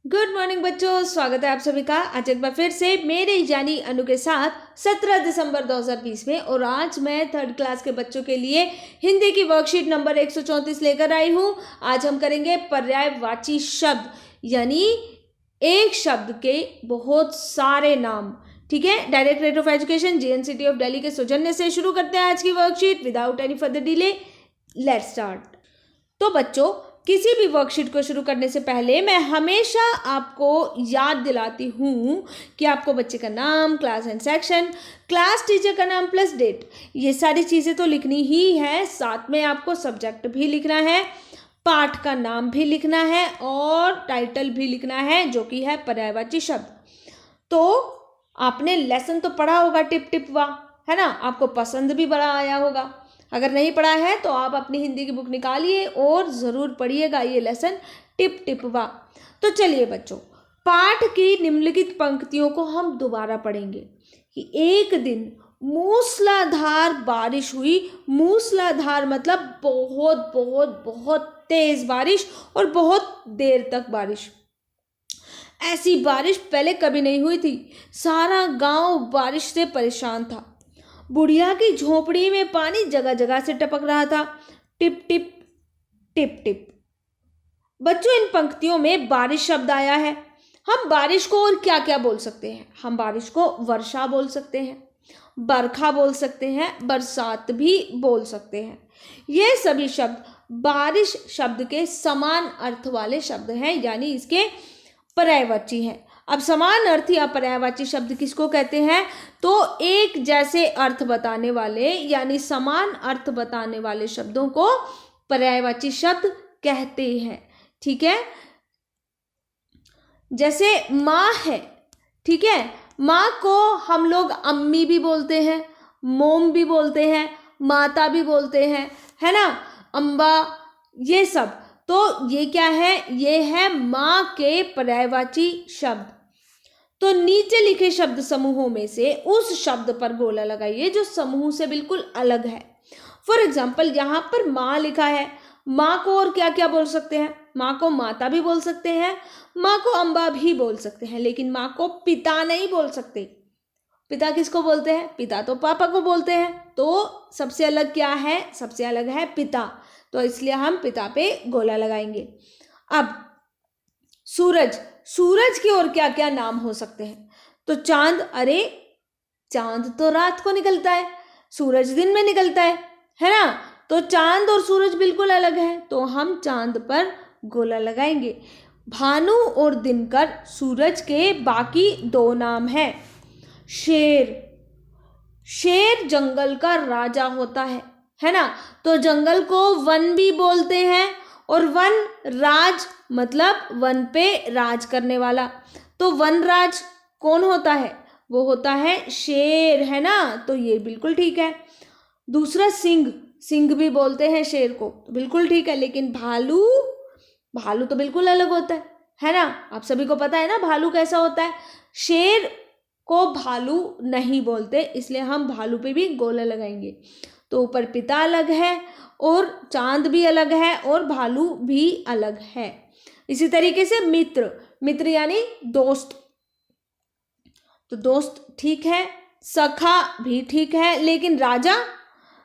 Good morning बच्चों, स्वागत है आप सभी का आज एक बार फिर से मेरे यानी अनु के साथ 17 दिसंबर 2020 में। और आज मैं थर्ड क्लास के बच्चों के लिए हिंदी की वर्कशीट नंबर 134 लेकर आई हूँ। आज हम करेंगे पर्यायवाची शब्द, यानी एक शब्द के बहुत सारे नाम। ठीक है, directorate of education JNCT of Delhi के सौजन्य से शुरू करते हैं आज की worksheet without any further delay. Let's start. तो बच्चों, किसी भी वर्कशीट को शुरू करने से पहले मैं हमेशा आपको याद दिलाती हूँ कि आपको बच्चे का नाम, class and section, class teacher का नाम प्लस डेट, ये सारी चीज़ें तो लिखनी ही है। साथ में आपको सब्जेक्ट भी लिखना है, पाठ का नाम भी लिखना है और टाइटल भी लिखना है जो कि है पर्यायवाची शब्द। तो आपने लेसन तो पढ़ा होगा टिप टिप वाह, है ना? आपको पसंद भी बड़ा आया होगा। अगर नहीं पढ़ा है तो आप अपनी हिंदी की बुक निकालिए और ज़रूर पढ़िएगा ये लेसन टिप टिप वाह। तो चलिए बच्चों, पाठ की निम्नलिखित पंक्तियों को हम दोबारा पढ़ेंगे कि एक दिन मूसलाधार बारिश हुई। मूसलाधार मतलब बहुत बहुत बहुत तेज बारिश और बहुत देर तक बारिश। ऐसी बारिश पहले कभी नहीं हुई थी। सारा गांव बारिश से परेशान था। बुढ़िया की झोपड़ी में पानी जगह जगह से टपक रहा था, टिप टिप टिप टिप। बच्चों, इन पंक्तियों में बारिश शब्द आया है। हम बारिश को और क्या क्या बोल सकते हैं? हम बारिश को वर्षा बोल सकते हैं, बरखा बोल सकते हैं, बरसात भी बोल सकते हैं। ये सभी शब्द बारिश शब्द के समान अर्थ वाले शब्द हैं, यानी इसके पर्यायवाची हैं। अब समान अर्थ या पर्यायवाची शब्द किसको कहते हैं? तो एक जैसे अर्थ बताने वाले यानी समान अर्थ बताने वाले शब्दों को पर्यायवाची शब्द कहते हैं। ठीक है, जैसे माँ है। ठीक है, माँ को हम लोग अम्मी भी बोलते हैं, मोम भी बोलते हैं, माता भी बोलते हैं, है ना? अम्बा, ये सब। तो ये क्या है? ये है माँ के पर्यायवाची शब्द। तो नीचे लिखे शब्द समूहों में से उस शब्द पर गोला लगाइए जो समूह से बिल्कुल अलग है। फॉर एग्जाम्पल, यहाँ पर माँ लिखा है। माँ को और क्या क्या बोल सकते हैं? माँ को माता भी बोल सकते हैं, माँ को अम्बा भी बोल सकते हैं, लेकिन माँ को पिता नहीं बोल सकते। पिता किसको बोलते हैं? पिता तो पापा को बोलते हैं। तो सबसे अलग क्या है? सबसे अलग है पिता। तो इसलिए हम पिता पे गोला लगाएंगे। अब सूरज, सूरज के और क्या क्या नाम हो सकते हैं? तो चांद, अरे चांद तो रात को निकलता है, सूरज दिन में निकलता है ना? तो चांद और सूरज बिल्कुल अलग है, तो हम चांद पर गोला लगाएंगे। भानु और दिनकर सूरज के बाकी दो नाम हैं। शेर, शेर जंगल का राजा होता है ना? तो जंगल को वन भी बोलते हैं और वन राज मतलब वन पे राज करने वाला। तो वन राज कौन होता है? वो होता है शेर, है ना? तो ये बिल्कुल ठीक है। दूसरा सिंह, सिंह भी बोलते हैं शेर को, तो बिल्कुल ठीक है। लेकिन भालू, भालू तो बिल्कुल अलग होता है ना? आप सभी को पता है ना भालू कैसा होता है। शेर को भालू नहीं बोलते, इसलिए हम भालू पे भी गोला लगाएंगे। तो ऊपर पिता अलग है और चांद भी अलग है और भालू भी अलग है। इसी तरीके से मित्र, मित्र यानी दोस्त, तो दोस्त ठीक है। सखा भी ठीक है, लेकिन राजा,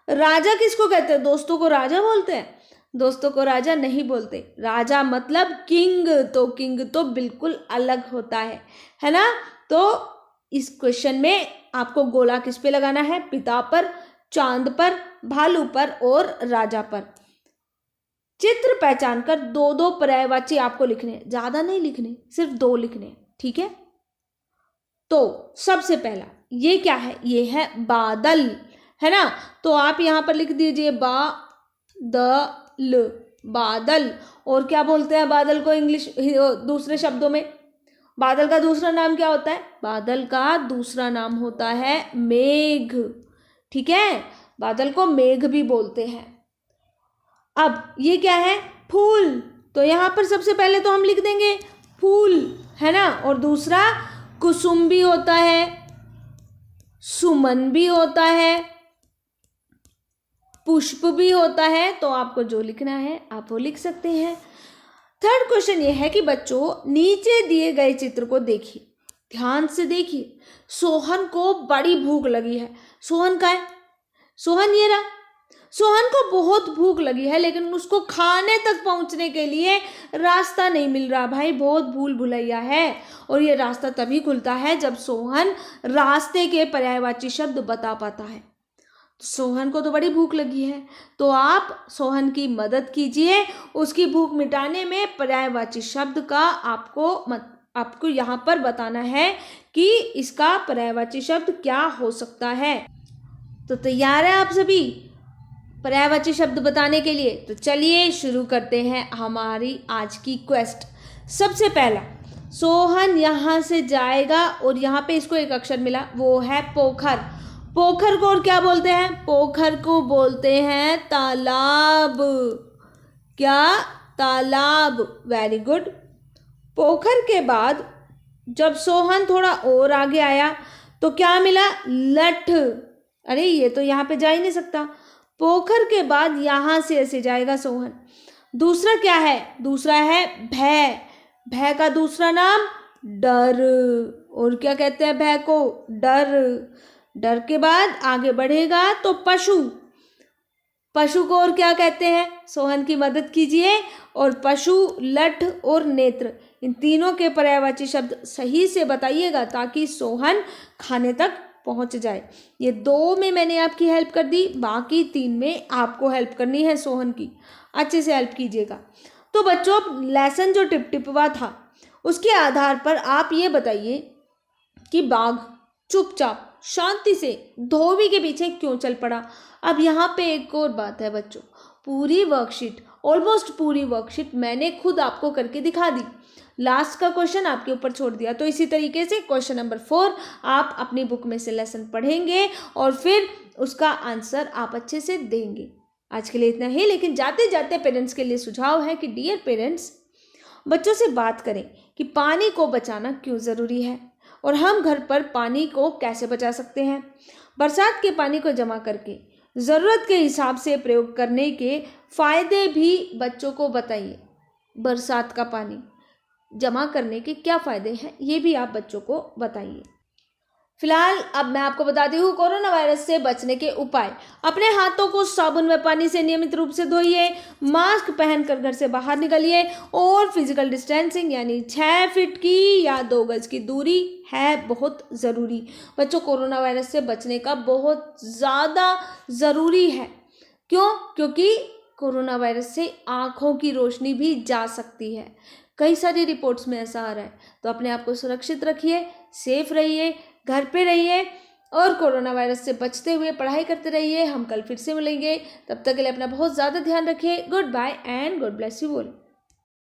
राजा किसको कहते हैं? दोस्तों को राजा बोलते हैं? दोस्तों को राजा नहीं बोलते। राजा मतलब किंग, तो किंग तो बिल्कुल अलग होता है ना? तो इस क्वेश्चन में आपको गोला किस पे लगाना है? पिता पर, चांद पर, भालू पर और राजा पर। चित्र पहचान कर दो दो पर्यायवाची आपको लिखने, ज्यादा नहीं लिखने, सिर्फ दो लिखने। ठीक है, तो सबसे पहला ये क्या है? ये है बादल, है ना? तो आप यहां पर लिख दीजिए बादल, बादल। और क्या बोलते हैं बादल को इंग्लिश दूसरे शब्दों में? बादल का दूसरा नाम क्या होता है? बादल का दूसरा नाम होता है मेघ। ठीक है, बादल को मेघ भी बोलते हैं। अब ये क्या है? फूल। तो यहां पर सबसे पहले तो हम लिख देंगे फूल, है ना? और दूसरा कुसुम भी होता है, सुमन भी होता है, पुष्प भी होता है। तो आपको जो लिखना है आप वो लिख सकते हैं। थर्ड क्वेश्चन ये है कि बच्चों नीचे दिए गए चित्र को देखिए, ध्यान से देखिए। सोहन को बड़ी भूख लगी है। सोहन का है, सोहन ये रहा। सोहन को बहुत भूख लगी है, लेकिन उसको खाने तक पहुंचने के लिए रास्ता नहीं मिल रहा। भाई बहुत भूल भुलैया है, और ये रास्ता तभी खुलता है जब सोहन रास्ते के पर्यायवाची शब्द बता पाता है। सोहन को तो बड़ी भूख लगी है, तो आप सोहन की मदद कीजिए। उसकी भूख मिटाने में पर्यायवाची शब्द का आपको यहाँ पर बताना है कि इसका पर्यायवाची शब्द क्या हो सकता है। तो तैयार है आप सभी पर्यायवाची शब्द बताने के लिए? तो चलिए शुरू करते हैं हमारी आज की क्वेस्ट। सबसे पहला, सोहन यहाँ से जाएगा और यहाँ पे इसको एक अक्षर मिला, वो है पोखर। पोखर को और क्या बोलते हैं? पोखर को बोलते हैं तालाब। क्या? तालाब। Very good. पोखर के बाद जब सोहन थोड़ा और आगे आया तो क्या मिला? लठ। अरे ये तो यहाँ पे जा ही नहीं सकता। पोखर के बाद यहाँ से ऐसे जाएगा सोहन। दूसरा क्या है? दूसरा है भय। भय का दूसरा नाम डर। और क्या कहते हैं भय को? डर। डर के बाद आगे बढ़ेगा तो पशु। पशु को और क्या कहते हैं? सोहन की मदद कीजिए। और पशु, लठ और नेत्र, इन तीनों के पर्यायवाची शब्द सही से बताइएगा ताकि सोहन खाने तक पहुंच जाए। ये 2 में मैंने आपकी हेल्प कर दी, बाकी 3 में आपको हेल्प करनी है सोहन की। अच्छे से हेल्प कीजिएगा। तो बच्चों, लेसन जो टिपटिपवा था उसके आधार पर आप ये बताइए कि बाघ चुपचाप शांति से धोबी के पीछे क्यों चल पड़ा। अब यहाँ पे एक और बात है बच्चों, पूरी वर्कशीट, ऑलमोस्ट पूरी वर्कशीट मैंने खुद आपको करके दिखा दी। लास्ट का क्वेश्चन आपके ऊपर छोड़ दिया। तो इसी तरीके से क्वेश्चन नंबर 4 आप अपनी बुक में से लेसन पढ़ेंगे और फिर उसका आंसर आप अच्छे से देंगे। आज के लिए इतना ही, लेकिन जाते जाते पेरेंट्स के लिए सुझाव है कि डियर पेरेंट्स, बच्चों से बात करें कि पानी को बचाना क्यों ज़रूरी है और हम घर पर पानी को कैसे बचा सकते हैं। बरसात के पानी को जमा करके ज़रूरत के हिसाब से प्रयोग करने के फ़ायदे भी बच्चों को बताइए। बरसात का पानी जमा करने के क्या फ़ायदे हैं ये भी आप बच्चों को बताइए। फिलहाल अब मैं आपको बताती हूँ कोरोना वायरस से बचने के उपाय। अपने हाथों को साबुन व पानी से नियमित रूप से धोइए, मास्क पहनकर घर से बाहर निकलिए और फिजिकल डिस्टेंसिंग यानी 6 फीट की या 2 गज की दूरी है बहुत ज़रूरी। बच्चों, कोरोना वायरस से बचने का बहुत ज़्यादा ज़रूरी है। क्यों? क्योंकि कोरोना वायरस से आँखों की रोशनी भी जा सकती है। कई सारी रिपोर्ट्स में ऐसा आ रहा है। तो अपने आप को सुरक्षित रखिए, सेफ रहिए, घर पे रहिए और कोरोना वायरस से बचते हुए पढ़ाई करते रहिए। हम कल फिर से मिलेंगे, तब तक के लिए अपना बहुत ज़्यादा ध्यान रखिए। Good bye and God bless you all.